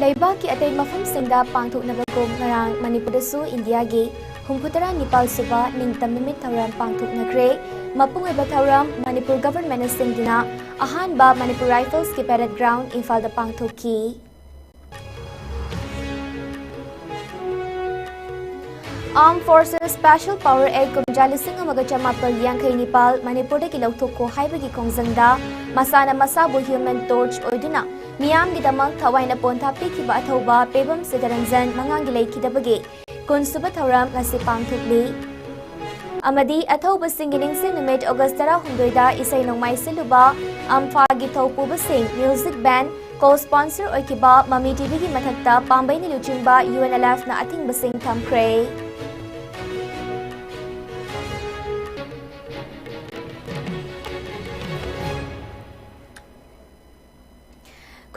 Labour ki atay mafam singda pangthok nabagom ngarang Manipur su India gi humphutara Nepal suba ningtam nimit thauram pangthok nagre mapung eba thauram Manipur government singdina ahan ba Manipur Rifles ki parade ground Imphal da pangthok ki Armed Forces Special Power Aid kumjalising amagachamapal Yankay Nepal Manipur da kilautok ko haibagi kongzangda masana masabu human torch oiduna Miyam gidamak thawai na ponta pikiba athauba pebam sidaranjan mangangilay kidabagi kunsuba thauram ngasi pangthukli amadi athauba singining sinumit August 16 da isay nongmai siluba amfa gi thaupuba sing music band co-sponsor oikiba Mami TV gi mathakta pambay ni luchingba UNLF na ating basing thamkre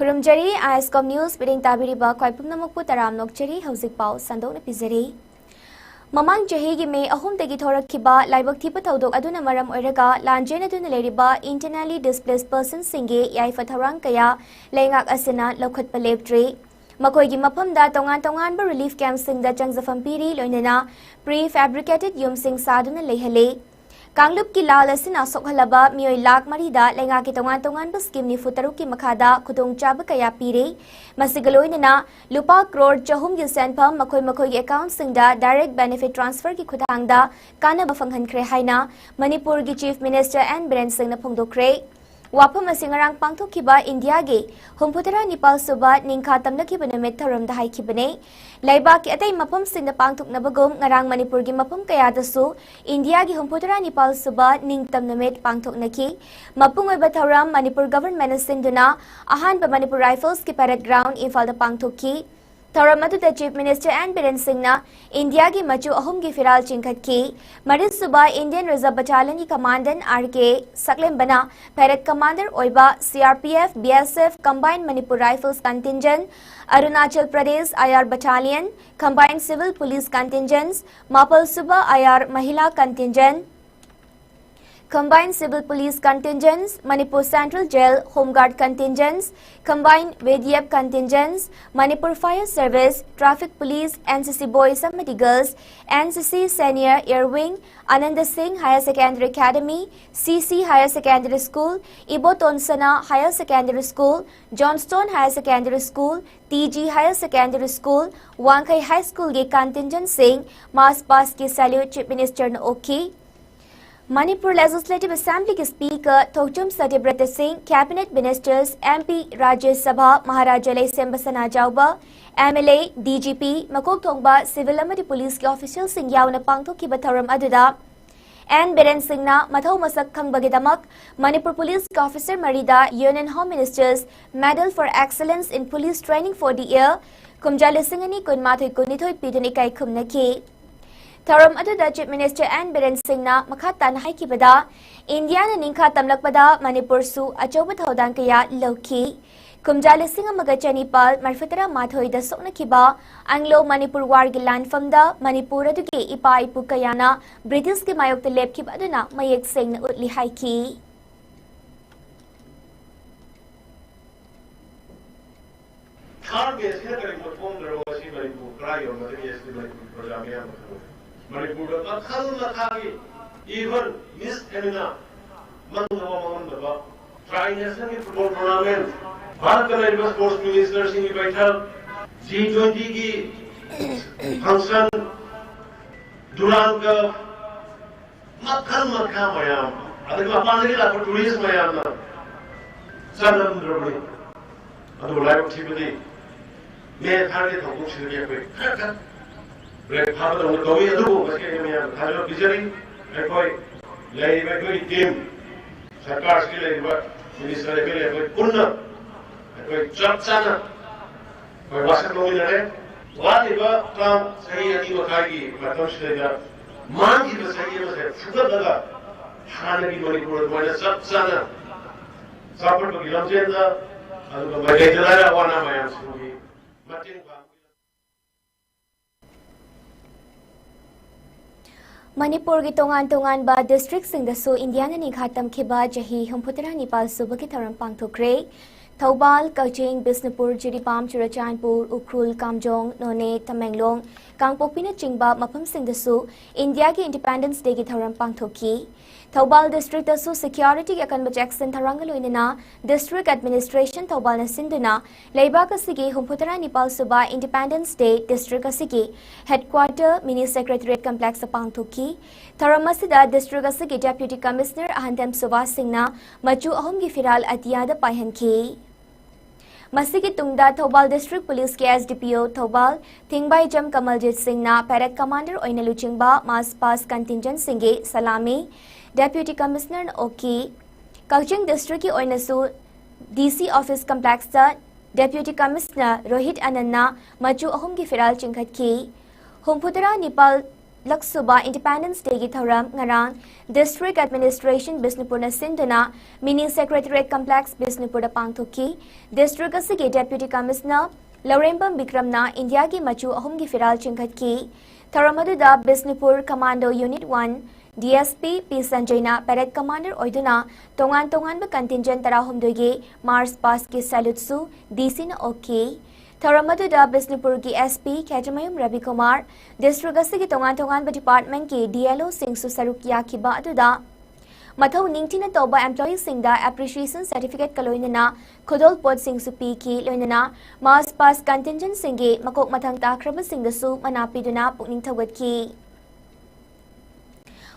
Kurumjari ISCOM News biring tabiriba kwaipum namukpu taram nokchari hauzik pau sandok na pizari Mamang jahi gi me ahum tagi thorakhiba laibak thipa thodok aduna maram oiraga lanjena duna leriba internally displaced persons singe yai fatharang kaya lengak asina lokhat paleptri makoi gi mafam da tongan ba relief camp singda changjafam piri loinena prefabricated yum sing saduna lehale Kanglup ki lal asina sokhalaba mioi lak marida lenga ki tongan ba scheme ni futaru ki makhada khudong chaba kaya pire masigaloinena lupa crore chahum gi senpham makoi gi account singda direct benefit transfer ki khudangda kana ba phanghan khre haina Manipur gi chief minister and Biren Singh na phongdokre wapam asingarang pangthokhiba India gi humphutara Nepal suba ningkha tamnakhiba namit tharam da haikibane laiba ki atai mapam singda pangthoknabagum ngarang Manipur gi mapam kaya dasu India gi humphutara Nepal suba ningtam namit pangthoknaki mapungoi ba tharam Manipur government sinduna ahan ba Manipur Rifles ki parade ground Imphal da pangthokki Tharamadu the Chief Minister and Biren Singh na India ki machu ahum ki firal chingkhat ki Maris suba Indian Reserve Battalion ki commandant RK Saklem bana parade commander oiba CRPF BSF combined Manipur Rifles contingent Arunachal Pradesh IR Battalion combined civil police contingents Mapal suba IR Mahila contingent Combined Civil Police Contingents, Manipur Central Jail Home Guard Contingents, Combined VDF Contingents, Manipur Fire Service, Traffic Police, NCC Boys and Girls, NCC Senior Air Wing, Ananda Singh Higher Secondary Academy, CC Higher Secondary School, Ibo Tonsana Higher Secondary School, Johnstone Higher Secondary School, TG Higher Secondary School, Wankai High School Ge Contingent Singh, Mass Pass Ki Salute Chief Minister Oki, Manipur Legislative Assembly के speaker थोचुम Satyavrat Singh cabinet ministers MP Rajya Sabha महाराजा लई सेंबसना जाउबा MLA DGP मकोक thongba civil अमदी police के official Singh यावना पांगथोखिबा थौरम अदुदा N Biren Singh na mathau masak khangbagidamak Manipur Police के officer मरीदा Union Home Ministers Medal for Excellence in Police Training for the Year kumjali singani kunmathoi kunithoi piduni kai khumnaki Tharam aduda Chief Minister and Biren Singh na makhatan haikibada India na ningkha tamlakpada Manipur su achoba thodang kaya lawki kumjali singh amaga chanipal marfatara mathoi da soknakiba Anglo Manipur war gi landfamda Manipur adugi ipa ipu kayana British ki mayok te lepkib aduna mayek sing na utli haiki Manipur akhal nakhagi even Miss Emina Mandava Tri-National Football Tournament Bharat ka Sports Minister Singh Baital G20 ki function Duran ka makha mayam adagma pandri la tourist mayam na sanam drobli adu live activity me thari thokuk sirya pe Black Father on the Kowi Adu, Halo Bijari, Ekoi, Lay Ekoi team, Sarkar skill, Minister Ekoi, Kunna, Ekoi Chapsana, or Wasat Nominare, what if a Tom Sayi Makagi, Matom Shlega, Mangi was a Fugaga, Hanagi Manipur, Sapsana, Sapper to Gilamjenda, and the Magatala, one of my answers. Manipur ki tongan ba district sing da su India na ningkha tamkhiba jahi humphutara Nepal suba ki tharam pangthokre Thobal, Kaching, Bisnupur, Jiripam, Churachanpur, Ukrul, Kamjong, None, Tamenglong, Kangpokpina Chingba, Mapam Singdasu, India ki Independence Day ki Thoram Pangthoki. Thobal District Asu Security Akan Jackson Tharangaluinana, District Administration Thobal Nasinduna, Labour Kasigi, Humputara Nepal Suba, Independence Day, District Asigi, Headquarter, Mini Secretariat Complex Pangthoki, Tharamasida, District Asigi Deputy Commissioner Ahandam Suba Singna, Machu Ahomgi Firal Atiada Paihanki. Masigi Tungda Thobal District Police ke SDPO Thobal Thingbai Jam Kamaljit Singh na Parade Commander Oina Luchingba Mas Pass Contingent Singhe Salami Deputy Commissioner Oki Kaching District ki Oina Su DC Office Complex ta Deputy Commissioner Rohit Ananna Machu Ahum ki Firal Chingkhat ki Humputara Nepal Laksuba Independence Day ki Thoram Ngarang District Administration Bisnupur na Sinduna Mini Secretariat Complex Bisnupur da Pangthoki District Asigi Deputy Commissioner Laurembam Bikram na India ki Machu Ahum ki Firal Chingkhat ki Thoramadu da Bisnupur Commando Unit 1 DSP P Sanjay na Parade Commander Oiduna Tongan ba Contingent Tarahum Doge Mars Pass ki Salute Su DC na OK Thoramadu da Bisnupur ki SP Kajamayum Ravi Kumar District Asigi Tongan ba Department ki DLO Singh Su Saruk Yakiba aduda Mathau Ningtina Toba Employee Singh da Appreciation Certificate Kaloinana Khodol Pod Singh Su P ki Loinana Mars Pass Contingent Singhe Makok Mathang Takraba Singh da Su Manapiduna Pukning Thawat ki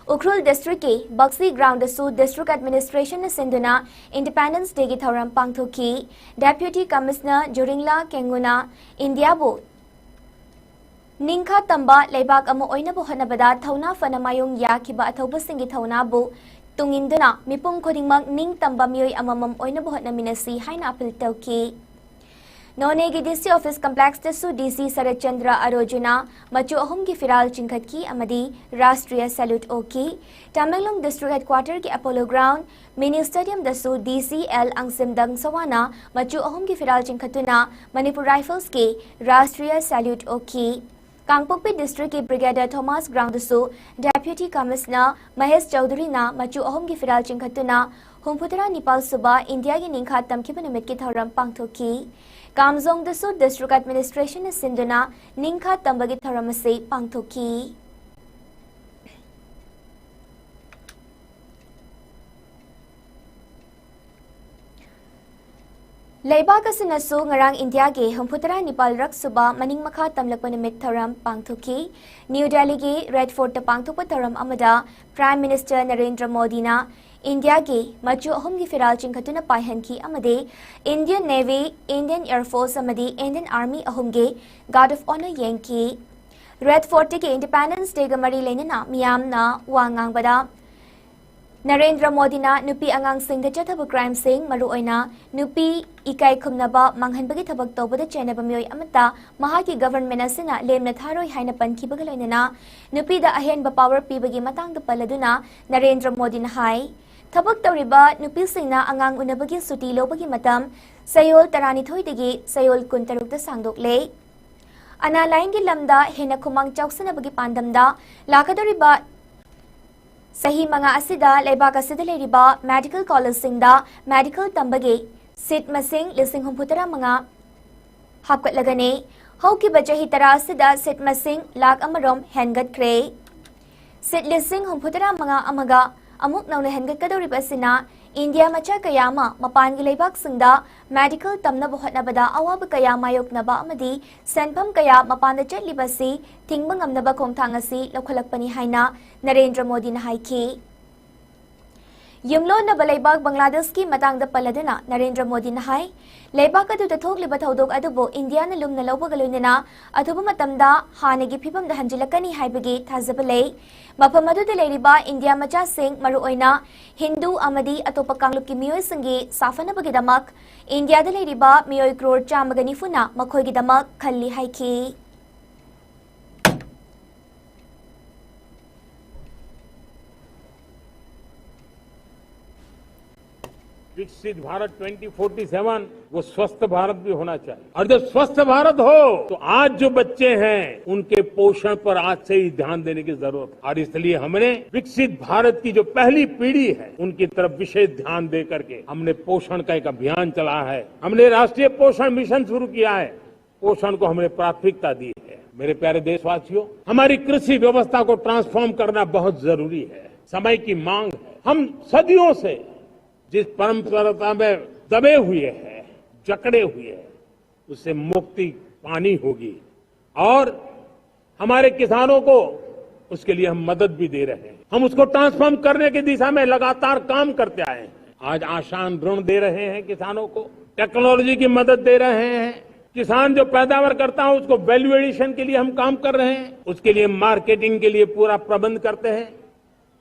Ukrul District ki Buxi Ground Su District Administration na Sinduna Independence Day ki Thoram Pangthoki Deputy Commissioner Juringla Kenguna India bu Ningkha Tamba Laibak Amo Oina bu Hanabada Thauna Fanamayong Yakiba Athoba Singhi Thauna bu Tunginduna Mipung Kodingmang Ning Tamba Mioy Amamam Oina bu Hanaminasi Haina Apil Tauki None ki DC Office Complex Tesu DC Sarat Chandra Arojuna Machu Ahum ki Firal Chingkhat ki Amadi Rastriya Salute Oki Tamenglong District Headquarter ki Apollo Ground Mini Stadium Dasu DC L Angsim Dang Sawana Machu Ahum ki Firal Chingkhatuna Manipur Rifles ki Rastriya Salute Oki Kangpokpi District ki Brigadier Thomas Ground Dasu Deputy Commissioner Mahesh Chaudhary na Machu Ahum ki Firal Chingkhatuna Humputara Nepal Suba India ki Ningkha Tamkiba Numit ki Thoram Pangthoki Kamzong Dasu District Administration na Sinduna Ningkha Tambagi Tharamase Pangthoki. Laibak asinasu ngarang India ge Humputara Nepal rak suba maning makha tamlakpa numit Tharam Pangthoki New Delhi ge Red Fort ta Pangthokpa Tharam amada Prime Minister Narendra Modi na India ki Machu Ahum ki Firal Chingkhatuna Paihan ki amade Indian Navy, Indian Air Force amadi Indian Army Ahum ge Guard of Honor Yankee Red Fort ki Independence Day ga mari lenana miyam na wangang bada Narendra Modi na nupi angang sing da chathabu crime sing maru oina nupi ikai khumnaba manghanbagi thabak tobada chenaba miyoi amata mahaki government asina lemna tharoi haina panki bagaloinana nupi da ahen ba power pibagi matang da paladuna Narendra Modi na hai Thabak Tauriba Nupi Singna Angang Unabagi Suti Lobagi Matam Sayol Tarani Thoidagi Sayol Kuntaruk da Sangdok Le Ana Laingi Lamda Hena Kumang Chausanabagi Pandamda Lakadoriba Sahi Manga Asida Lebak Asida Leriba Medical College Singda Medical Tambagi Sit Masing Lising Humputara Manga Hapkat Lagane Hauki Bajahi Tara Asida Sit Masing Lag Amarom Hengat Kre Sit Lising Humputara Manga Amaga Amuk nauna hengat kadori basina India macha kayama mapan gi leibak singda medical tamna buhat na bada awab kaya mayok na ba amadi senpam kaya mapan da chatli basi tingbang amna ba khongthang asi lokhalak pani haina Narendra Modi na haiki Yumlo na balaibag Bangladesh ki matang da paladuna Narendra Modi na hai leibak adu da thok liba thodok adubo India na lum na lawba galunina adubo matamda hanagi phibam da hanjilakani haibagi thazabale Mafam adu da leriba India macha sing maru oina Hindu amadi atopa kangluk ki miyoi singi safana bagidamak India da leriba miyoi crore chamagani funa makhoi gidamak khalli haiki विकसित भारत 2047 वो स्वस्थ भारत भी होना चाहिए, और जब स्वस्थ भारत हो तो आज जो बच्चे हैं उनके पोषण पर आज से ही ध्यान देने की जरूरत है। और इसलिए हमने विकसित भारत की जो पहली पीढ़ी है उनकी तरफ विशेष ध्यान दे करके हमने पोषण का एक अभियान चला है। हमने राष्ट्रीय पोषण मिशन शुरू किया है, पोषण को हमने प्राथमिकता दी है। मेरे प्यारे देशवासियों, हमारी कृषि व्यवस्था को ट्रांसफॉर्म करना बहुत जरूरी है, समय की मांग है। हम सदियों से जिस परंपरा में दबे हुए हैं, जकड़े हुए हैं, उससे मुक्ति पानी होगी, और हमारे किसानों को उसके लिए हम मदद भी दे रहे हैं। हम उसको ट्रांसफॉर्म करने की दिशा में लगातार काम करते आए हैं। आज आसान ऋण दे रहे हैं किसानों को, टेक्नोलॉजी की मदद दे रहे हैं। किसान जो पैदावार करता है उसको वैल्यू एडिशन के लिए हम काम कर रहे हैं, उसके लिए मार्केटिंग के लिए पूरा प्रबंध करते हैं,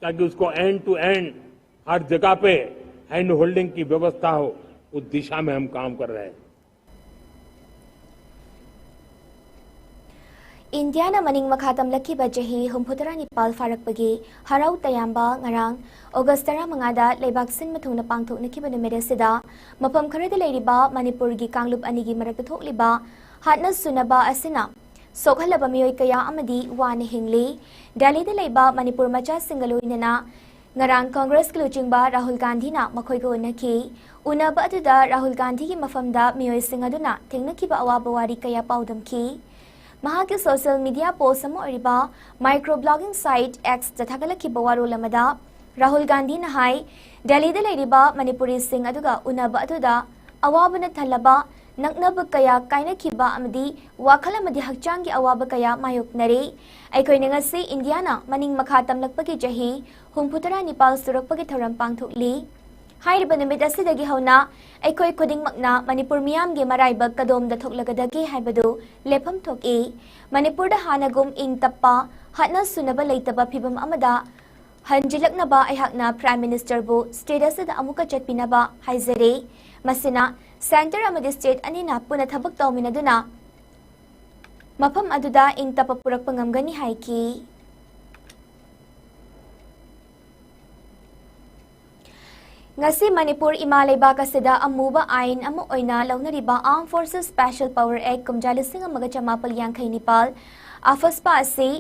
ताकि उसको एंड टू एंड हर जगह पे हैंड होल्डिंग की व्यवस्था हो। उस दिशा में हम काम कर रहे हैं। इंडिया मनिंग मखा तमलक्कीबा चही 64 फारकपगी हराउ तयाम्बा ngarang August 15 लेबाक सिन मथुंगना पांगथोकनखिबा नुमित असिदा मफम खरदा लेरिबा मणिपुर गी कांगलुप अनिगी मरक्ता थोकलिबा हाटना सुनबा असिना सोखलबा मियोय कया अमदी वान हिंगली दिल्लीदा लेबा मणिपुर मचा सिंगलोइनना ngarang कांग्रेस की लुचिंगबा राहुल गांधी ना मखोयगो उनखी उनबा अदुदा राहुल गांधी की मफमदा मियोय सिंग अदुना थेंगनखिबा अवाबा वारी कया पाउदमखी महाके सोशल मीडिया पोस्ट अमा ओरिबा माइक्रो ब्लॉगिंग साइट एक्स जथागलखिबा वारोल अमदा राहुल गांधी ना हाई दिल्लीदा लेरिबा मणिपुरी सिंग अदुगा उनबा अदुदा अवाबना थलबा नकनब कया कायनखिबा अमदी वाखल अमदी हक्चांगी अवाबा कया मायोकनरे अखोइना ngasi इंडियाना मनिंग मखा तमलकपगी चही 64 सुरकपगी थौरम पांगथोकली हाइरिबा नुमित असिदगी हौना अखोइ खुदिंगमकना मणिपुर मियामगी मराइबक कदोमदा थोकलगदगी हाइबदु लेफम थोकी मणिपुरदा हानागुम इंग तप्पा हटना सुनबा लेतबा फिबम अमदा हंजिलकनबा अयहाकना प्राइम मिनिस्टर बु स्टेटस दा अमुका चटपिनबा हाइजरे मसिना सेंटर अमदी स्टेट अनिना पुना थबक तौमिनदुना मफम अदुदा इंग तप्पा पुरकपा ngamgani हाइकी ngasi Manipur ima leibak asida amuba ain ama oina launariba Armed Forces Special Power Act kumjalising amaga chamapal yankhay nipal afaspa asi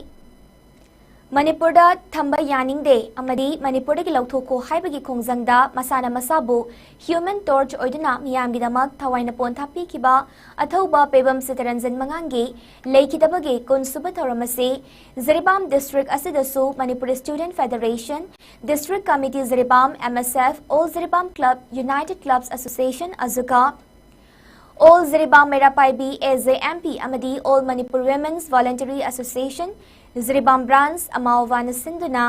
Manipurda thamba yaningde amadi Manipurda ki lauthoko haibagi khongjangda masana masabu human torch oiduna miyamgi damak thawaina ponthapi kiba athauba pebam sitaranjan mangangi leikidabagi kunsuba thoramasi Ziribam district asidasu Manipur Student Federation District Committee Ziribam MSF All Ziribam Club United Clubs Association Azuka All Ziribam Merapaibi AZMP Amadi All Manipur Women's Voluntary Association Ziribam Brands Amawwana Sinduna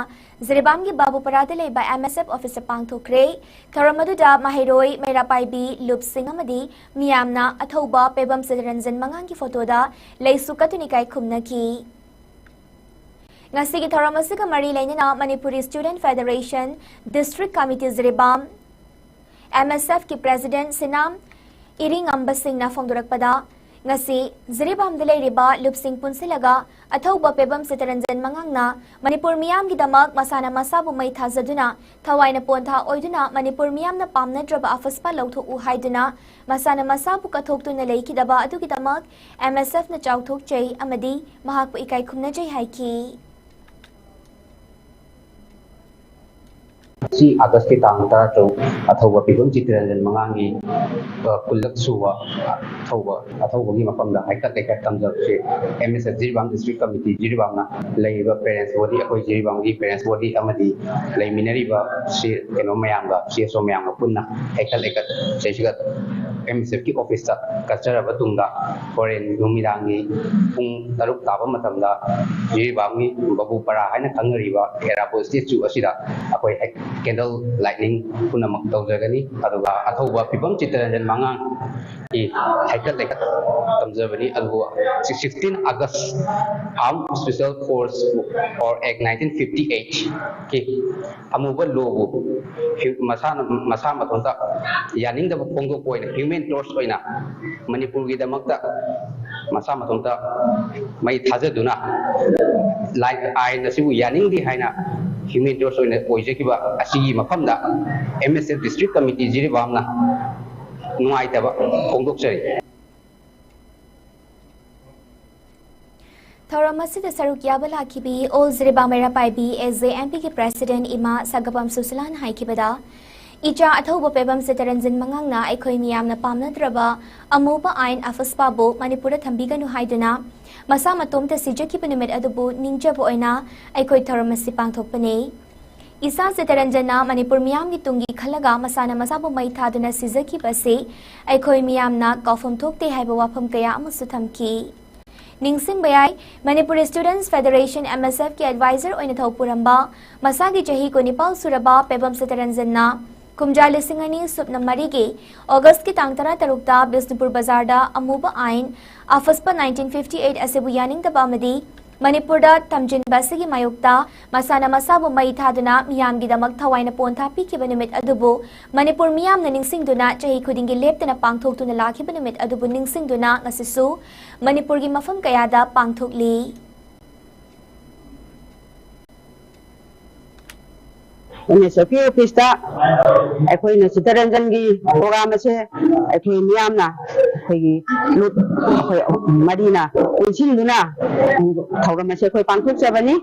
Ziribam gi Babu Paradale by MSF Officer Pangthokre Karamaduda Mahiroi Merapaibi Lup Singh Amadi Miyamna Athoba Pebam Sidaranjan Mangangi Photoda Leisukatunikai Kumnaki ngasi gi thoramasiga mari lainina Manipuri Student Federation District Committee Ziribam MSF ki President Sinam Iring Ambasing na Fongdurakpada ngasi Ziribam dile riba Lupsing Punsilaga Athauba Pebam Sitaranjan Mangangna Manipur Miyam gi damak masana masabu mai thazaduna thawaina pontha oiduna Manipur Miyam na pamna draba afaspa lautho u haiduna masana masabu kathoktuna leikidaba adugi damak MSF na chauthok chei amadi mahakpu ikai khumna jai haiki Si August ki tang ta to athoba pibum chitranjan mangangi kullak suwa athoba gi mapam da haikat lekat tamjak se MSF Jiribam District Committee Jiribam na leiba parents body akoi Jiribam gi parents body amadi leiminari ba si keno mayam ga si so mayam punna haikat lekat sejigat MSF ki office ta kachara batunga foreign numirangi pung taruk taba matam da Jiribam gi babu para haina kangari ba era post chu asida akoi candle lightning puna mak tawjagani aduga athoba pibam chitranjan mangang ki haikat lekat tamjabani aduga 16 August Armed Special Force or Act 1958 ki amuba logo masa matonta yaning da pongdo poina human torch oina Manipur gi damakta masa matonta mai thajaduna like ai nasibu yaning di haina human resource oina oijekiba asigi mafamda MSF district committee jiribamna nuaitaba fongdokjari थौरम असिदा सरुक याबा लाखिबी ओल जिरिबा मेरा पाइबी SJMP के president इमा सगपम सुसलान हाइकिबदा इचा अथौबा पेबम सितरंजन मंगांगना अखोई मियामना पामनद्रबा अमोबा आइन अफस्पाबो मणिपुर थंबीगनु हाइदुना मसा मतोमता सिजकिब निमित अदुबु निंजबो ओइना अखोई थौरम असि पांगथोकपने इसा सितरंजना मणिपुर मियामगी तुंगी खलगा मसाना मसाबो मई थादुना सिजकिबसे अखोई मियामना कौफम थोकते हाइबा वाफम कया अमसु थमकी निंगसिंग बयाई मणिपुर स्टूडेंट्स फेडरेशन MSF के एडवाइजर ओइना थौपुरंबा मसागी चही को निपाल सुरबा पेबम सितरंजना कुमजा लिसिंगनी सुपना मरीगे अगस्त की तांग तरा तरुकता बिष्णुपुर बाजारदा अमूबा आइन अफस्पा 1958 असेबु यानिंग तबामदी मणिपुरदा तमजिनबा सिगी मायोक्ता मसाना मसाबु मई थादुना मियामगिदमक थवाइना पोंथा पीखिबा निमित अदुबु मणिपुर मियामना निंगसिंगदुना चही खुदिंगी लेप्तना पांगथोकतुना लाखिबा निमित अदुबु निंगसिंगदुना ngasisu मणिपुरगी मफम कयादा पांगथोकली MSF ऑफिस अखोई सितरंजन की प्रोग्राम से अखोई मियामना मरीना उनसिंदुना थौरम से अखोई पांगथोकजबनी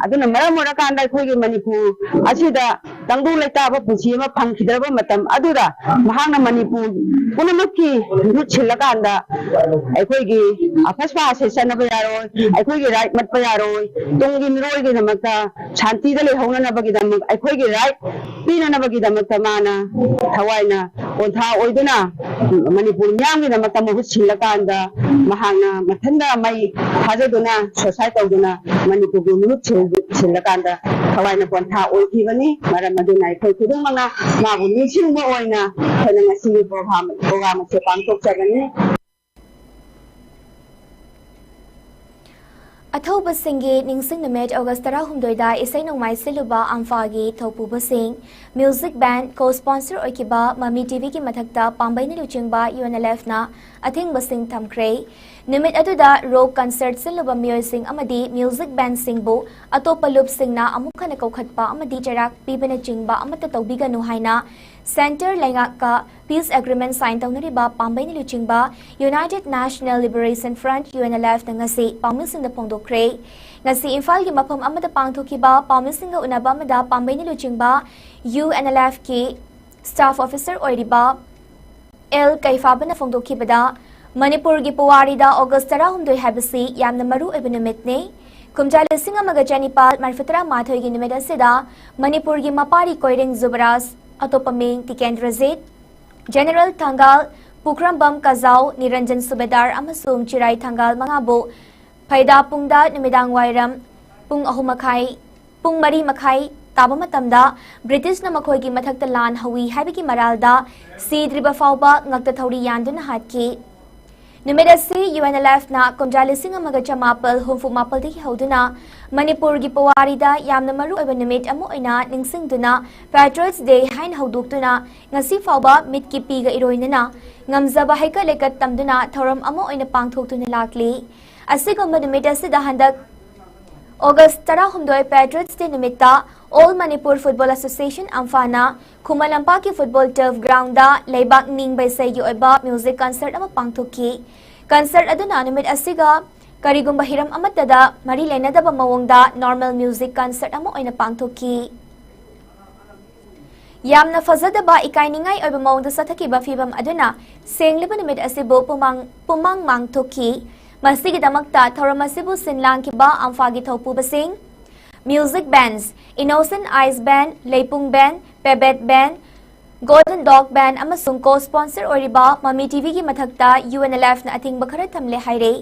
अदुना मरम मोरकांदा अखोई मणिपुर असिदा तंगदु लेताब पुंसी अमा फंगखिदरबा मतम अदुदा महांगना मणिपुर पुनमकी रुट छिलकांदा अखोई अफस्पा से सनबा यारोय अखोई राइट मतबा यारोय तुंगी मिरोयगी नमकता शांति दले होननबगी दम अखोई राइट पीननबगी माना थवाइना ओंथा ओइदुना मणिपुर मियामगी नमकता महुत छिलकांदा महांगना मथंदा मई थाजदुना सोसाइटी तौदुना मणिपुर की मुहुत छिलकांदा थवाइना ओंथा ओइखिबनी मरम अदुना अखोई खुदुमना माबु निसिंबा ओइना खना ngasi program से पांगथोकजगनी अथौब सिंगे निंगसिंग नमेट अगस्त 18 इसै नोंमाइ सिलुबा आंफागी थौपुब सिंग म्यूजिक बैंड को स्पॉन्सर ओइकिबा ममी टीवी की मथक्ता पांबैना लुचिंगबा UNLF ना अथिंग बसिंग थमख्रे निमित अदुदा रॉक कंसर्ट सिलुबा मियोय सिंग अमदी म्यूजिक बैंड सिंगबो अतोप लुप सिंगना अमुखना कौखतपा अमदी चराक पीबना चिंगबा अमत तौबिगनु हाइना सेंटर लेंगा का पीस एग्रीमेंट साइन तौनरिबा पांबैना लुचिंगबा United National Liberation Front UNLF नंगसी पामिसिंग फोंदोखरे ngasi imphal gi mafam amada pangthokiba pamisinga unaba amada pambaini luchingba UNLF ki staff officer oiriba L kaifabana phongdokhibada manipur gi puwari da august 18 habasi yamna maru ibnumitne kumja lising amaga janipal marfatra mathoi gi nimeda sida manipur gi mapari koiring zubaras atopaming tikendrazit general thangal pukrambam kazau niranjan subedar amasung chirai thangal mangabo फायदा पुंगदा निमिदांग वायरम पुंग अहु मखाई पुंग मरी मखाई ताबा मतमदा British न मखोई की मथक्ता लान हवी हाइबकी मरालदा सीद्रिबा फाउबा ngakta थौरी यानदुन हाटकी निमिदसी UNLF ना कुमजा लिसिंग अमगा चमापल हुंफु मापल दि हौदुना मणिपुर की पवारीदा यामना मरु ओइबा निमित अमु ओइना निंगसिंगदुना पैट्रियट्स डे हाइन हौदुक्तुना ngasi फाउबा मिट की पीगा इरोइनना ngamzaba haika lekat tamduna थौरम अमु ओइना पांगथोकतुना लाकली असिगुम्बा निमित असिदा हंदक अगस्त 18 पैट्रियट्स डे निमित्ता ऑल मणिपुर फुटबॉल एसोसिएशन अम्फाना खुमलंपा की फुटबॉल टर्फ ग्राउंडा लेबाक निंग बैसैगी ओइबा म्यूजिक कंसर्ट अमा पांगथोकी कंसर्ट अदुना निमित असिगा करिगुम्बा हिरम अमतदा मरी लेनदबा मवोंगदा नॉर्मल म्यूजिक कंसर्ट अमा ओइना पांगथोकी यामना फजदबा इकाइनिंगाई ओइबा मवोंगदा सथकीबा फिबम अदुना सेंगलिबा निमित असिबो पुमांग मांगथोकी मसीगिदमक्ता थौरम असिबु सिनलांगिबा आंफागी थौपुबसिंग music bands innocent ice band Lepung band Pebet band golden dog band अमसुंग को स्पॉन्सर ओरिबा ममी टीवी की मथक्ता UNLF न अथिंग बखर थमले हाइरे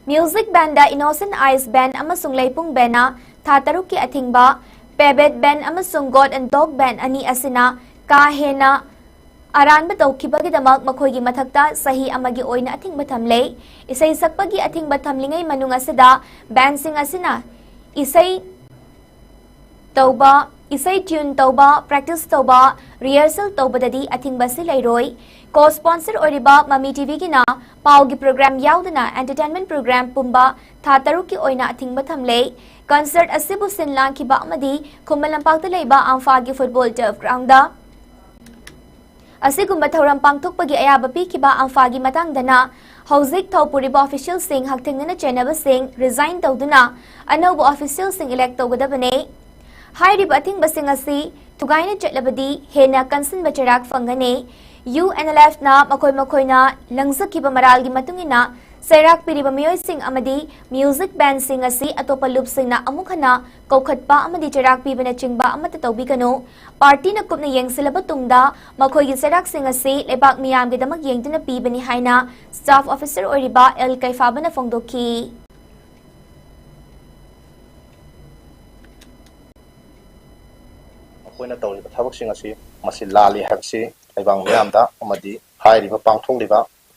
music band innocent ice band अमसुंग लेपुंग बैंड था तरुक की अथिंगबा पेबेट बैंड अमसुंग गोल्डन डॉग बैंड अनि असिना का हेना अरानब तौखिबगिदमक मखोइगी मथक्ता सही अमगी ओइना अथिंगबा थमले इसै सकपगी अथिंगबा थमलिंगै मनुंग असिदा बैंड सिंग असिना इसै तौबा isai tune tauba practice tauba rehearsal taubadadi athingba si leiroi co-sponsor oriba Mami TV ki na paugi program yaudana entertainment program pumba tha taruk ki oina athingba thamle concert asibu sinlang ki ba amadi khumalampakta leiba amfa gi football turf ground da asigumba thoram pangthokpagi ayaba pi ki ba amfa gi matangdana hauzik thopuriba official sing hakthengna chenaba sing resign tawduna anobo official sing elect tawgadabane hairib athingba sing asi tugaina chetlabadi hena kansin bacharak fangane UNLF na makoi na langsakiba maral gi matungina Serak piriba miyoy sing amadi music band sing asi atopa loop sing na amukhana kokhatpa amadi cherak piba na chingba amata tawbi kano party na kupna yeng silaba tungda makhoi gi serak sing asi lebak miyam gi damak yeng tuna piba ni haina staff officer oriba El Kaifaba na fongdoki akoina tawri thabak sing asi masi lali habsi lebang miyam da amadi hairiba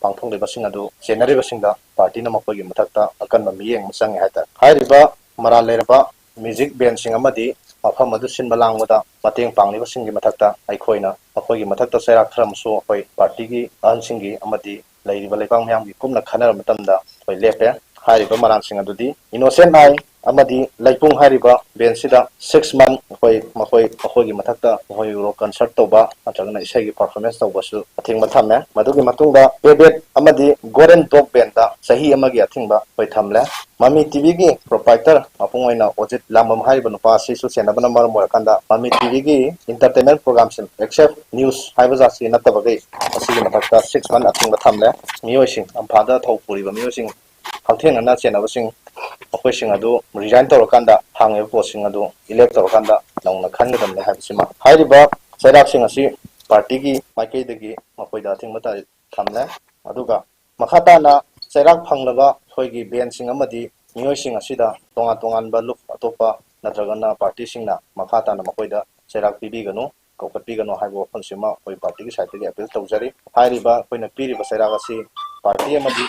pangthongliba sing adu senariba singda party na makogi mathakta akan miyeng masang haita hairiba maral leraba music band sing amadi mafam adu sinba langwada mateng pangliba singi mathakta aikhoina makogi mathakta serak thramsu akoi party gi an singi amadi leiriba lebang miyam gi kumna khanara matamda koi lepe hairiba maran sing adu di innocent ai amadi laipung hairiba band sida 6 month makoi gi mathakta hoi ro concert toba atagna isai gi performance toba su athingma thamme madugi matungda pebet amadi golden dog band da sahi amagi athingba hoi thamle Mami TV gi proprietor apungoina ojit lamam hairiba nupa si su senabana maram kanda Mami TV gi entertainment program sin except news haiba jasi natabagi asigi mathakta 6 month athingba thamle miyosing amphada thopuriba miyosing hautheng na chenabasing akhoi sing adu resign torokanda hange posting adu elect torokanda nongna khangadamne habsima hairiba serak sing asi party gi maikei dagi makoida thingma ta thamne aduga makhata na serak phanglaga khoigi band sing amadi miyoi sing asida tongan ba look atopa natragana party sing na makhata na makoida serak pibi ganu kokati ganu haibo phonsima oi party gi side gi appeal tawjari hairiba koina piriba serak asi party amadi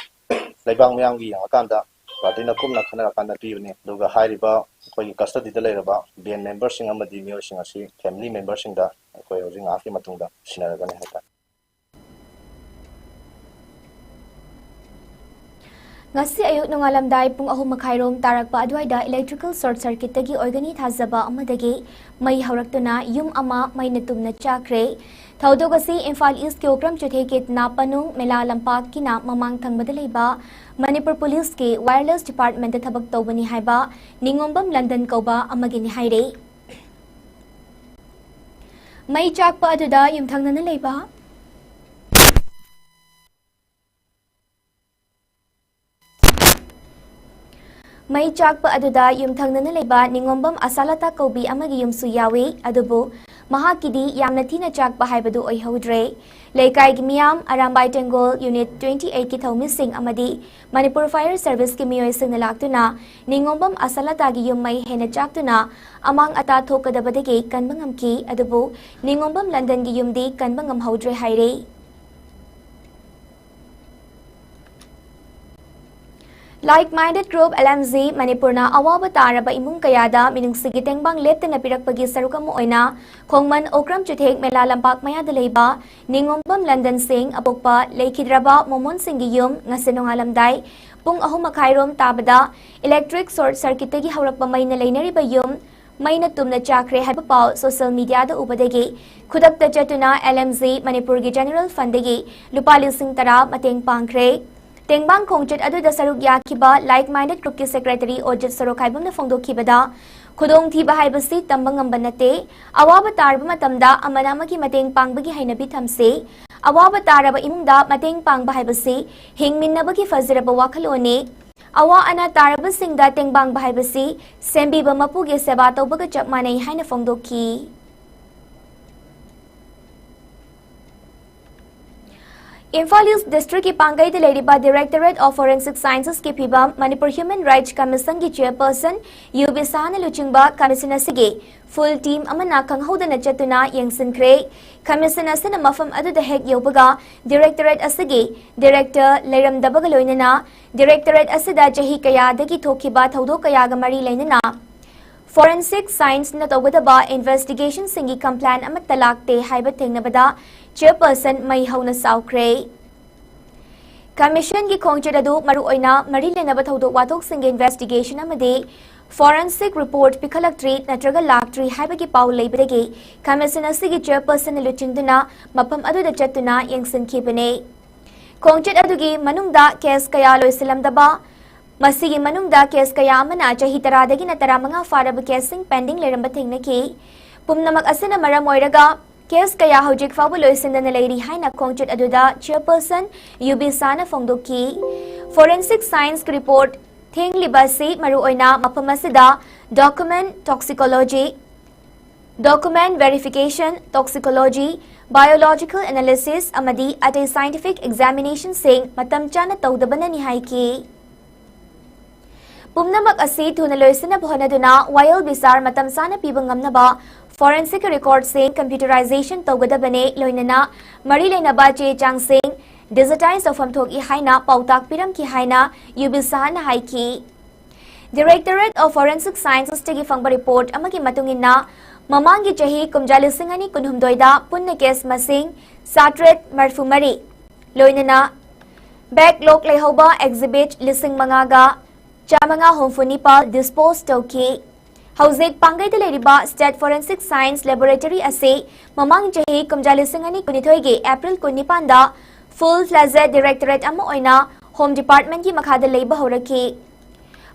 leibang myang gi yakanda party na kumna khana kanda pibni duga hairiba koi custody da leiraba band members sing amadi miyoi sing asi family members sing da koi hojing aki matungda sinaragane hata ngasi ayuk nongalamdai pung 3:30 tarakpa adwaida electrical short circuit tagi organi thazaba amadagi mai hauraktuna yum ama mai natumna chakre thaudogasi Imphal East ke okram chothe ke napanung mela lampak kina mamang thangba leiba Manipur Police ke wireless department thabak tawbani haiba ningombam London koba amagini haire mai chakpa aduda yumthangnana leiba Mai chakpa aduda yumthangnana leiba ningombam asalata kobi amagi yumsu yawi adubu mahakidi yamna thina chakpa haibadu oihodre leikai gi miyam arambai tengol unit 28 ki thomi sing amadi Manipur Fire Service ki miyoi sing laktuna ningombam asalata gi yummai hena chaktuna amang ata thokadabadagi kanbangam ki adubu ningombam London gi yumdi kanbangam hodre haire Like-minded group LMZ Manipurna awaba taraba imung kayada minungsigi tengbang leptena pirakpagi sarukam oina khongman okram chuthek mela lampak mayada leiba ningombam London sing apokpa leikidraba momon singi yum ngasenong alamdai pung 3:30 tabada electric short circuit tagi haurakpa maina leinariba yum maina tumna chakre haiba pau social media da ubadagi khudakta chatuna LMZ Manipur gi general fund dagi lupa lising tara mateng pangkre Tengbang Khongchet aduda saruk yakiba like-minded group ki secretary Ojit Sorokhaibam na fongdokhibada khudong thiba haibasi tambangamba nate awaba tarba matamda amanama ki mateng pangbagi hainabi thamse awaba taraba imungda mateng pangba haibasi hingminnabagi faziraba wakhalone awa ana taraba singda tengbang haibasi sembiba mapuge seba tawbaga chapmanai haina fongdokhi Imphal East District की पांगई de lediba Directorate of Forensic Sciences की फिबम Manipur Human Rights Commission की chairperson UB Sahana Luchingba Commission asige full team amana kanghodana chatuna yengsinkhre Commission asina mafam aduda hek yobaga Directorate asige Director Leiram dabaga loinana Directorate asida jahi kaya dagi thokiba thaudo kaya ga mari leinana Forensic Science na tawgadaba investigation singi complaint amat talakte haiba tengnabada chairperson mai hauna saukre. Commission ki khongchadadu maru oina mari lenaba thodok wathok singi investigation amade forensic report pikhalaktree natraga laktri haiba ki paw leibadagi commission asigi chairperson luchinduna mapam adu da chattuna yengsin khibane. Khongchad adugi manungda case kaya loisilamdaba Masigi manungda case kaya amana chahi taradagi na taramanga farab casing pending leramba thengnaki pumnamak asina maram oiraga case kaya hojik fabu loisindana leiri haina khongchut aduda chairperson UB Sana phongdoki forensic science report thenglibasi maru oina mapamasida document verification toxicology biological analysis amadi at a scientific examination sing matam chana tawdabana ni haiki Pumnamak asi thuna loisina bhanaduna wild bizarre matam sana pibang ngamnaba forensic record sing computerization tawgadabane loinana mari leinaba che chang sing digitize of thok I haina pautak piram ki haina ubisana haiki Directorate of Forensic Sciences tegi fangba report amagi matungina mamangi chahi kumjali singani kunhumdoida punna case masing satret marfumari loinana backlog lehoba exhibit lising mangaga Chamanga Homfunipal disposed toki. Hauzik Pangai de Leriba State Forensic Science Laboratory Ase Mamang Jahi Kumjali Singani Kunitoige April Kunipanda Full Fledged Directorate Amma Oina Home Department ki Makada Labor Horaki.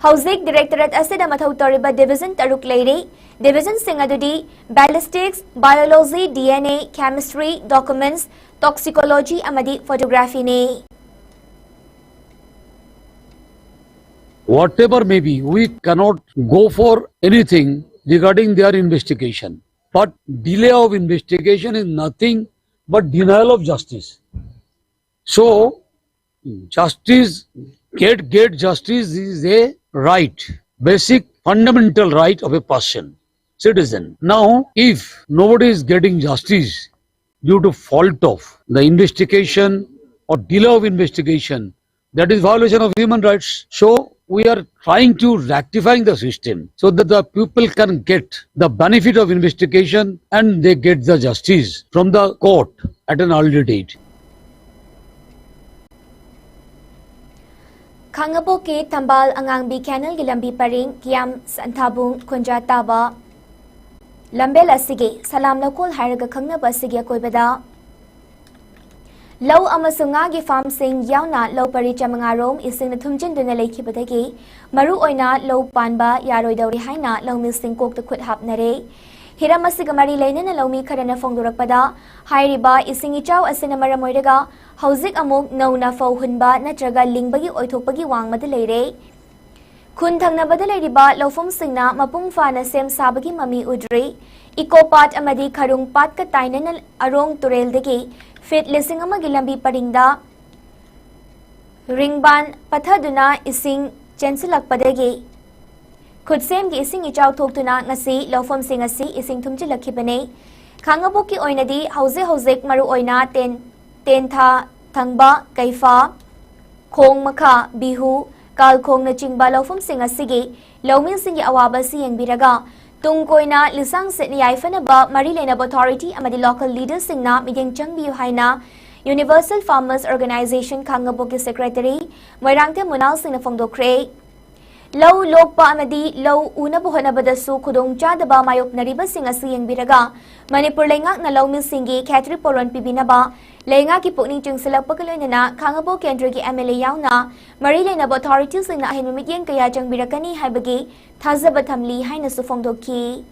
Hauzik Directorate Ase Damathau Toriba Division Taruk Leiri Division Singadudi Ballistics, Biology, DNA, Chemistry, Documents, Toxicology Amadi Photography ne. Whatever may be, we cannot go for anything regarding their investigation. But delay of investigation is nothing but denial of justice. So, get justice is a right, basic fundamental right of a person, citizen. Now, if nobody is getting justice due to fault of the investigation or delay of investigation, that is violation of human rights. So, we are trying to rectifying the system so that the people can get the benefit of investigation and they get the justice from the court at an early date. Khangabo ke Tambal Angangbi Canal Gilambi Paring Kiam Santabung Kunja Taba Lambel Asige Salam Lakol Haraga Khangna Basige Koibada Low Amasunga gi farm sing yauna low pari chamangarom ising na thumjin duna lekhibadagi maru oina low panba yaroi dauri haina low mil sing kok ta khut hapnare hiramasiga mari leinana lawmi kharana phongdorakpada hairiba ising ichau asina maramoiraga hauzik amuk nauna fau hunba natraga lingbagi oithokpagi wangmada leire khun thangnabada leiriba lawfum singna mapung fana sem sabagi mami udri ecopat amadi kharung pat ka tainana arong tureldagi Fit lising ama gilambi paringda ringban pathaduna ising chensilak padagi khudsem gi ising ichau thoktuna ngasi lawfam sing asi ising thumjilakibane khangabo ki oinadi hauze maru oina ten tha thangba kaifa khong makha bihu kal khong na chingba lawfam sing asigi lawmin sing gi awaba si yengbiraga Tungkoina lisang sit ni aifanaba mari lenab authority amadi local leaders singna mideng changbiu haina Universal Farmers Organization Khangabo ki secretary Moirangte Munal singna phongdokre Low lokpa amadi low una bohanabadasu khudong chadaba mayop nariba sing asi yengbiraga Manipur lengak na lawmil singi Khatri Poron pibinaba lenga ki pukning chungsilak pakaloinana Khangabo Kendra ki MLA yauna mari lenab authority singna ahinumit yeng kaya changbirakani haibagi Thazaba thamli haina su phongdoki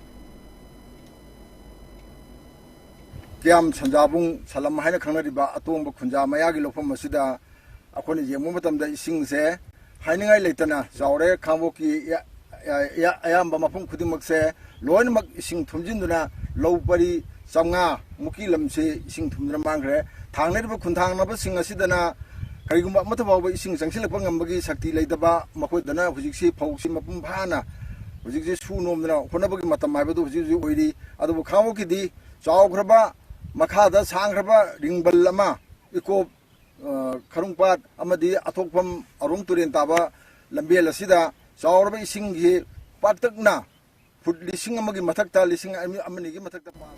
Kiam Sanjabung Salam haina khanariba atong khunja mayagi lofam masida akoni yemu matamda ising se haingai leitana zawre khangbo ki ayam ba mapum khudimak se loin mak ising thumjinduna lowpari samnga muki lamse ising thumjina mangre thangneriba khunthang naba sing asidana karigumba matabawa ising sangsilakpa ngambagi sakti leitaba makoidana hujiksi phausi mapum phana hujiksi sunomdana honabagi matam haibadu hujiksi oiri adu khangbo ki di chawgraba makhada sangraba ringbal ama iko Karungpat amadi atokpam arung turin taba lambel asida sawrba ising gi patakna फुट लिसिंग अमगी मथक्ता लिसिंग अमनिगी मथक्ता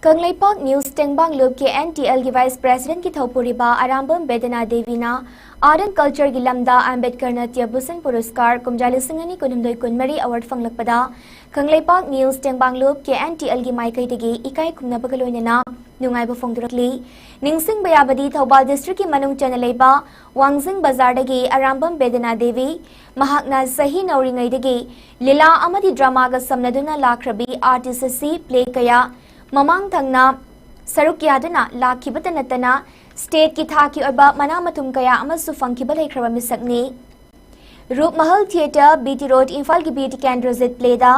Kangleipak news टेंगबांग लूप के NTL की वाइस प्रेसिडेंट की थौपुरीबा आरामबम बेदना देवीना आर्ट एंड कल्चर की लमदा अंबेडकर नृत्य भूषण पुरस्कार कुमजाली सिंगनी कुनमदोई कुनमरी अवार्ड फंगलकपदा कंगलेपाक न्यूज टेंगबांग लूप के NTL की माइकईदगी इकाई खुमनबग लोइनना नुंगाइब फोंदुरकली निंगसिंग बयाबदी थौबाल डिस्ट्रिक्ट की मनुंग चनलेबा वांगजिंग बाजारदगी आरामबम बेदना देवी महाकना सही नौरिंगईदगी लीला अमदी ड्रामागा समनदुना लाख्रबी आर्टिस्ट सी प्ले कया ममांग थंगना सरुक यादना लाखिबता नतना स्टेट की थाकी ओइबा मना मथुम कया अमसु फंखिबा लेख्रबा मिसकनी रूपमहल थिएटर बीटी रोड इम्फाल की बीटी कैंड्रोजिट प्लेदा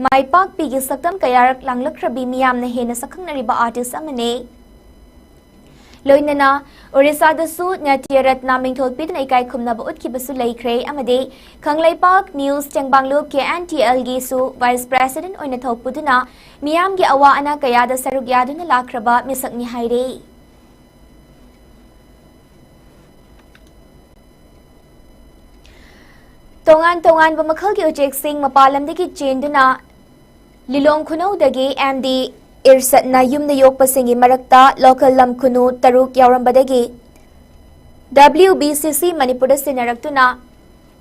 माइपाक पीगी सक्तम कयारक लांगलख्रबी मियामना हेना सखंगनरिबा आर्टिस्ट अमने लोइनना ओडिशा दसु नृत्य रत्ना मिंथोल पिदना इकाई खुमनबा उत्खिबसु लेख्रे अमदे खंगलेपाक न्यूज टेंगबांगलूप के NTL गी सु वाइस प्रेसिडेंट ओइना थौपुदुना मियाम की अवा अना कयादा सरुक यादुना लाख्रबा मिसकनी हाइरे तोंगान तोंगान बमखल की उचेक सिंह मपालमदगी चेंदुना लिलोंग खुनौदगी MD इरसतना युमना योकपसिंगी मरक्ता लोकल लम खुनु तरुक यावरंबदगी WBCC Manipur सिनरक्तुना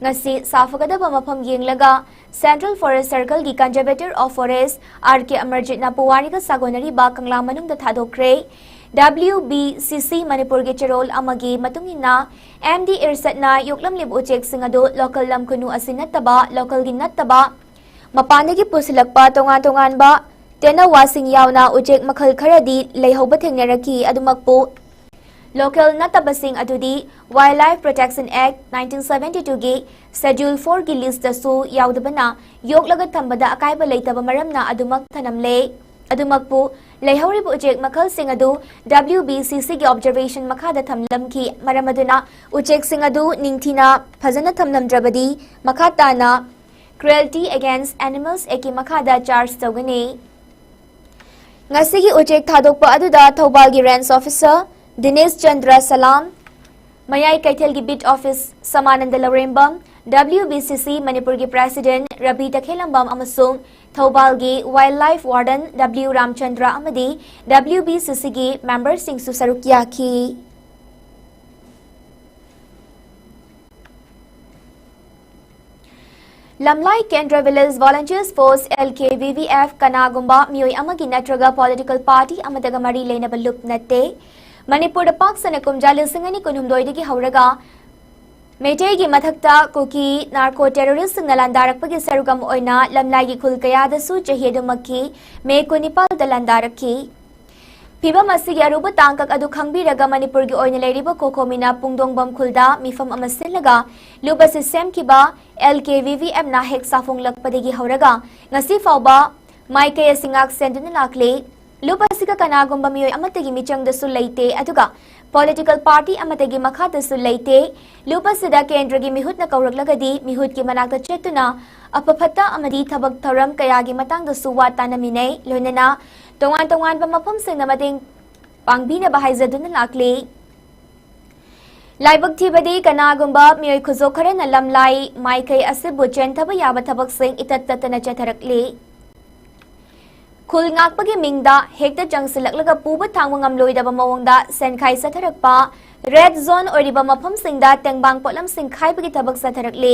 ngasi safagada mafam yenglaga Central Forest Circle gi Conservator of Forest RK Amarjit na puwari ka sagonari ba kangla manung da thadokre WBCC Manipur gi cherol amagi matungina MD Irsatna yoklam lib uchek singado local lam kunu asinattaba local gi nattaba mapandagi pusilakpa tongan tongan ba tena wasing yauna uchek makhal kharadi leihoba thengnaraki adumakpu local natabasing adudi Wildlife Protection Act 1972 gi Schedule 4 gi list su yaudabana yoklaga thambada akaiba leitaba maramna adumak thanamle adumakpu leihoribu ujek makhal sing adu WBCC gi observation makhada thamlam ki maramaduna ujek sing adu ningthina phajana thamlamdrabadi makhatana cruelty against animals eki makhada charge tawgani ngasigi ujek thadokpa aduda Thobal gi range officer Dinesh Chandra Salam, Mayai Kaithel ki Bid Office Samananda Larembam, WBCC Manipur ki President Rabi Takhelambam amasung Thobal gi Wildlife Warden W Ramchandra amadi WBCC ki member sing su sarukya ki Lamlai Kendra Village Volunteers Force LKVVF Kanagumba Miyoi amagi natraga political party amadaga mari leinaba lup natte Manipur da Pak Sanakum Jali Singani Kunumdoidagi Hauraga Meitei gi mathakta Kuki narco terrorist nalandarakpagi sarugam oina lamlai khulkaya da su chahedumaki me kunipal da landaraki Piba masigi aruba tangkak adu khangbiraga Manipur gi oina leiriba kokomina pungdongbam khulda mifam amasilaga luba system kiba LKVVM na hek safung lakpadigi hauraga ngasi fauba maikay singak senduna lakle Lupa sika kanagumba miyoy amatagi michang da sulaite aduga political party amatagi makha da sulaite lupa sida kendra gi mihut na kauraglagadi mihut ki manakta chetuna apaphatta amadi thabak tharam kaya gi matang da suwa tanaminai loinana tongan tongan ba mafam sing na mading pangbina bahaizaduna lakle Laibak thibadi kanagumba miyoy khuzo khare na lamlai maikai asibu chentaba yaba thabak sing itattatana chatharakle Khul ngakpagi mingda hekta jangsilaklaga puba thangwa ngamloidaba mawangda senkhai satharakpa red zone oriba mafam singda tengbang potlam singkhai bagi thabak satharakle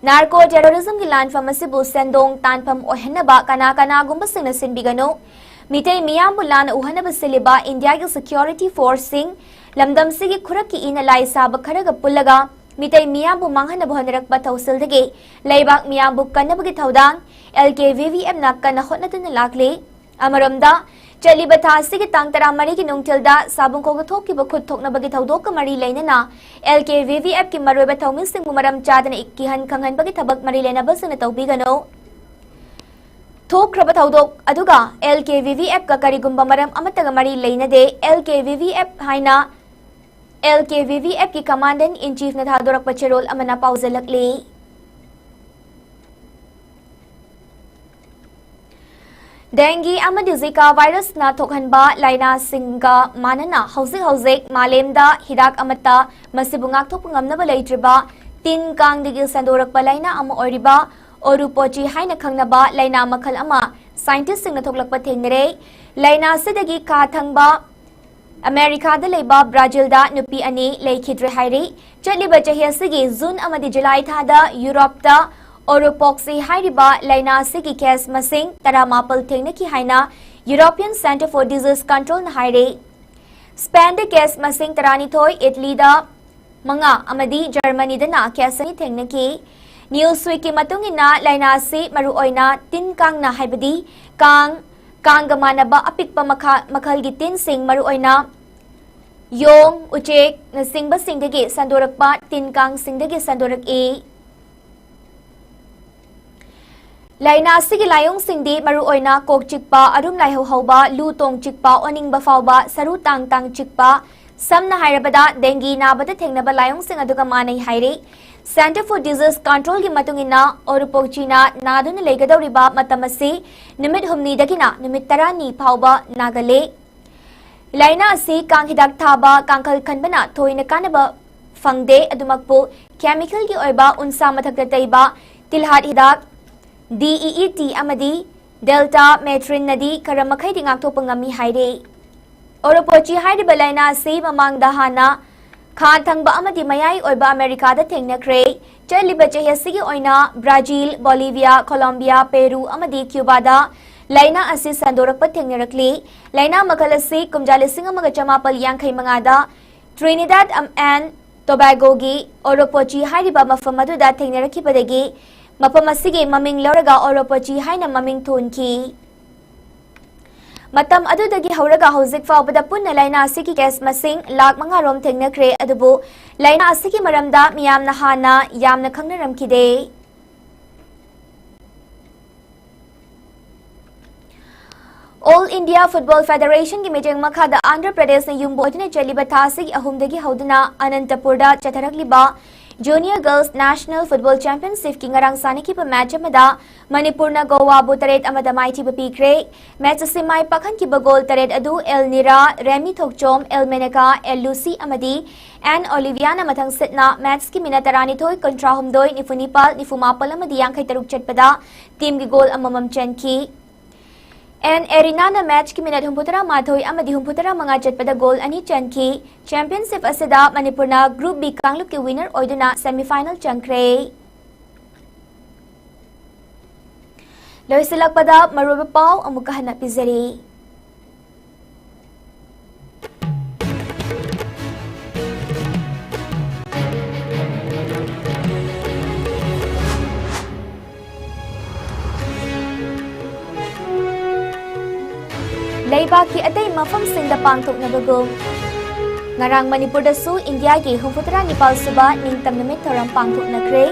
narco terrorism gi landfam asibu sendong tanpam ohenaba kana gumba singna sinbigano mitei miyam bulan uhanaba siliba India gi security force sing lamdam sigi khuraki ina lai sab kharaga pullaga mitei miyam bu manghana bhonarakpa thawsildagi leibak miyam bu kanabagi thawdang LKVVM na kana hotnatuna lakle Amaramda Chaliba Thasi ki tang taramari ki nungtilda sabung ko gathok ki bakhut thokna bagi thaudok ka mari leinana LKVVF ki maroiba thawmin sing maram chadana ikkihan khanghan bagi thabak mari leina basuna tawbigano Thokraba thaudok aduga LKVVF ka karigumba maram amataga mari leinade LKVVF haina LKVVF ki commandant in chief na thadorak pacherol amana pauzalakle Dengue amadi Zika virus na thokhanba laina singa manana hauzik malem da hidak amata masibungak thok ngamnaba leitriba tin kangdagi sandorappa laina ama oiriba orupochi haina khangnaba laina makhal ama scientist singna thoklakpa thengnare laina sidagi ka thangba America da leiba Brazil da nupi ani leikhidre hairi chaliba chahiasigi June amadi July thada Europe da Oropoxi hairiba laina sigi case masing taramapal thengnaki haina European Center for Disease Control na hairi Spain da case masing tarani thoi Italy da manga amadi Germany da na case ni thengnaki Newsweek ki matungina laina si maru oina tin kang na haibadi Kanggamana ba apikpa makhal gitin sing maru oina yong uchek na singba singdagi sandorak pa tinkang singdagi sandorak e laina sigi layong singdi maru oina kok chikpa arum lai hauba lu tong chikpa oning ba fawba saru tang chikpa samna hairabada dengi na bada thengnaba layong sing aduga manai hairi Center for Disease Control ki matungina Orupochina naduna legadoriba matamasi nimit humni dagina nimit tarani phawba nagale laina asi kang hidak thaba kangkal khanbana thoina kanaba fangde adumakpo chemical ki oiba unsa mathakta taiba tilhat hidak DEET amadi Delta Metrin nadi karamakhai dingak thopangami haire Orupochi hairiba laina asi mamang dahana Khan thangba amadi mayai oiba America da thengnakre chaliba chahiyasigi oina Brazil, Bolivia, Colombia, Peru amadi Cuba da laina asi sandorakpa thengnarakli laina makalasi kumjalising amaga chamapal yangkhai mangada Trinidad and Tobago gi Oropochi hairiba mafam aduda thengnarakibadagi mafam asigi maming lauraga Oropochi haina maming thunki Matam adudagi hauraga hauzik fawbada punna laina asiki case masing lakh manga rom thengnakre adubu laina asiki maramda miyamna hana yamna khangnaramkide All India Football Federation ki meeting makhada Andhra Pradesh na yumbodina chaliba thasi ahumdagi hauduna Anantapurda chatharakliba Junior Girls National Football Championship ki ngarang saniki pa match amada Manipur na Goa bu taret amada maiti ba pikre match se mai pakhan ki ba goal taret adu El Nira Remy Thokchom El Menaka El Lucy amadi and Olivia na mathang sitna match ki minatarani thoi kontra humdoi nifunipal nifumapal amadi yangkhai taruk chatpada team ki goal amamam chanki And Erina na match ki minute humputara mathoi amadi humputara manga chatpada goal ani chanki championship asida Manipur na group B kangluk ki winner oiduna semi final chankre Loisilakpada maruba paw amuka hanap pizari Laibaki atay mafam singda pangtok na bagong. Ngarang Manipur da su India ki humputra Nepal suba ningtam namit thoram pangtok na kre.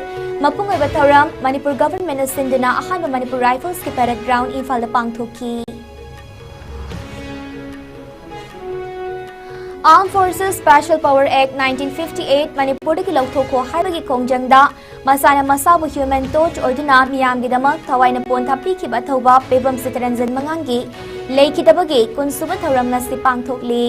Mapung oiba thoram Manipur government na sinduna ahan ba Manipur Rifles ki parade ground infal da pangtok ki. Armed Forces Special Power Act 1958 Manipur da ki lauthok ko haibagi kongjang da masana masabu human torch oiduna miyam gidamak thawai na pon thapi ki ba thawba pebam sitaranjan mangangi Leikidabagi kunsuba thoram na si pangthokli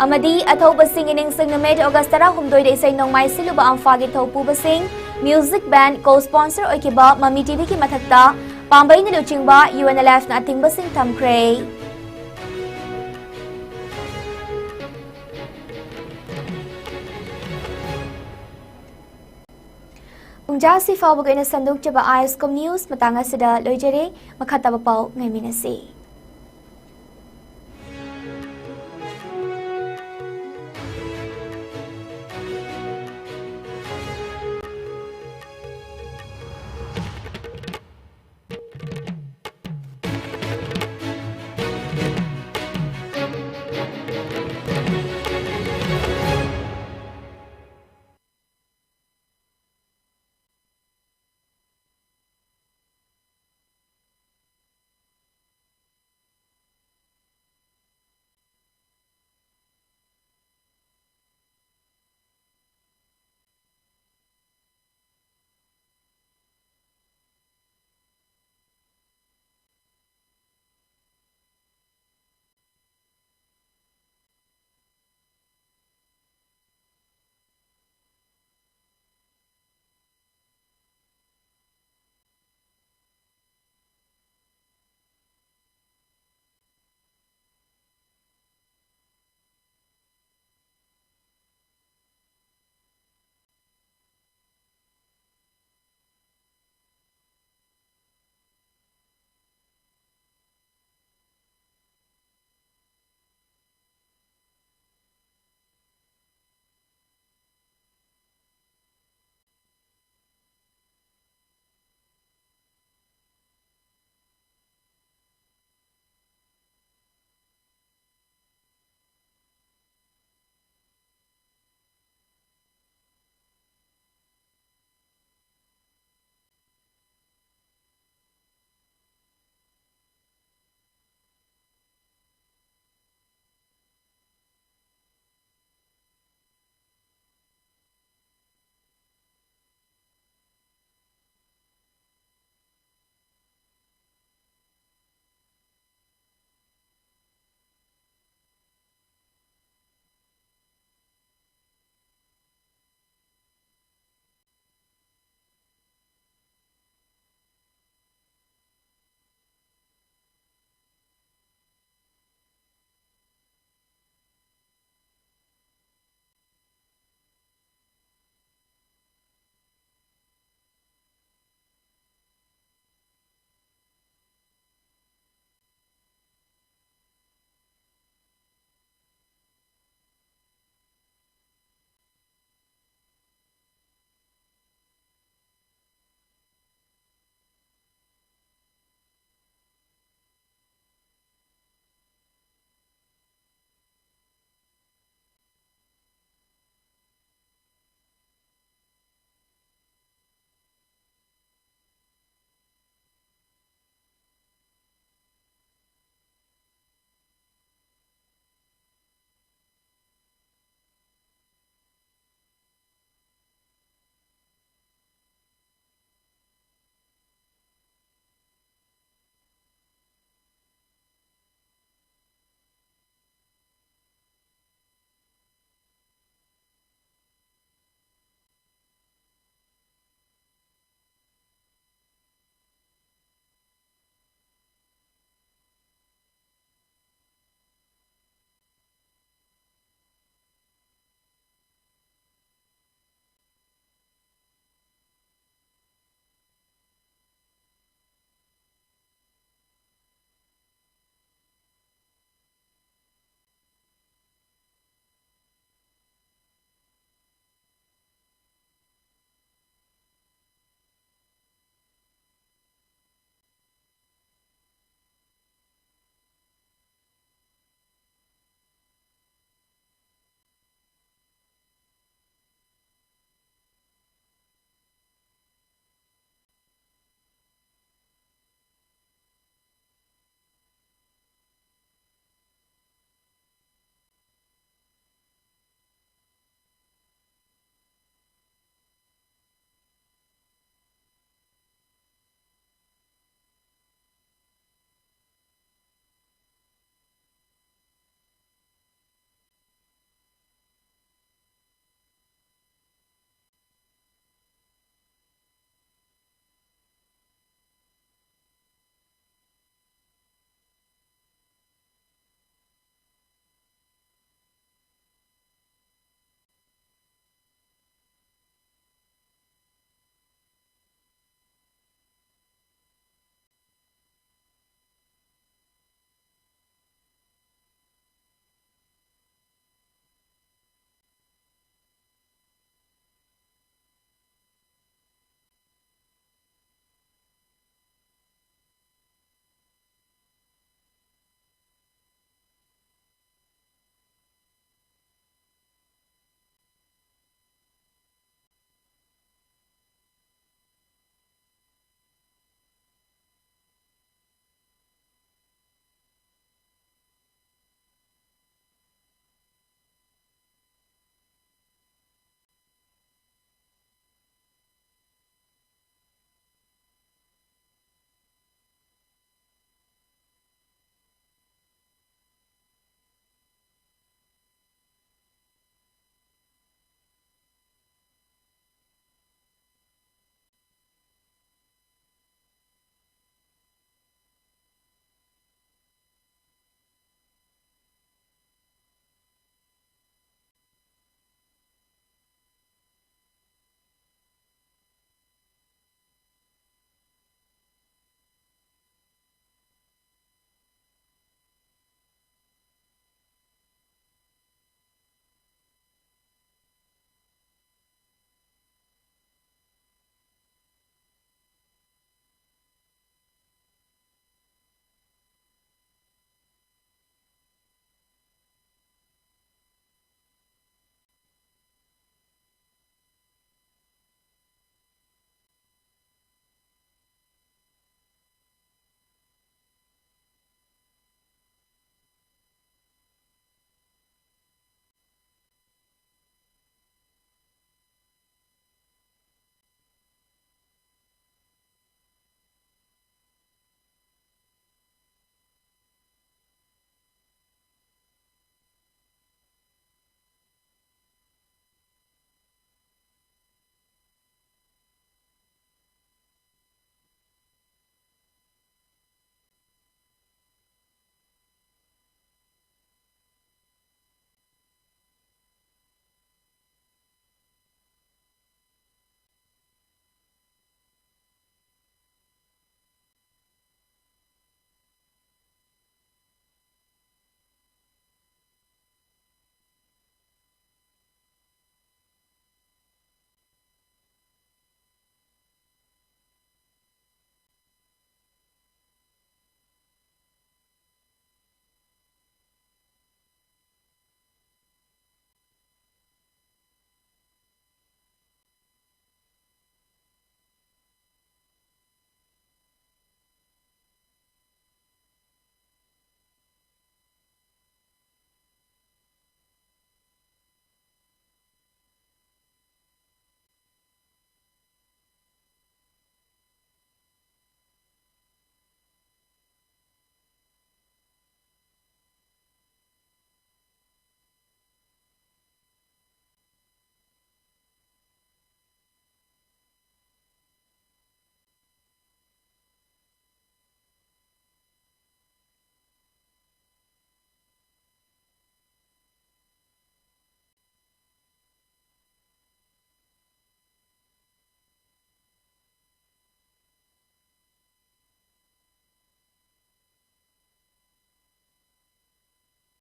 Amadi athaw basing ining singnamed August 12 isay nongmay siluba ang fagi thawpu basing music band co-sponsor oikiba Mami TV ki mathakta pambay na luchingba UNLF na ating basing tamkre Ungjasi fawbag ina sanduk jaba ISCOM News matanga sida loijare makhataba paw ngay minasi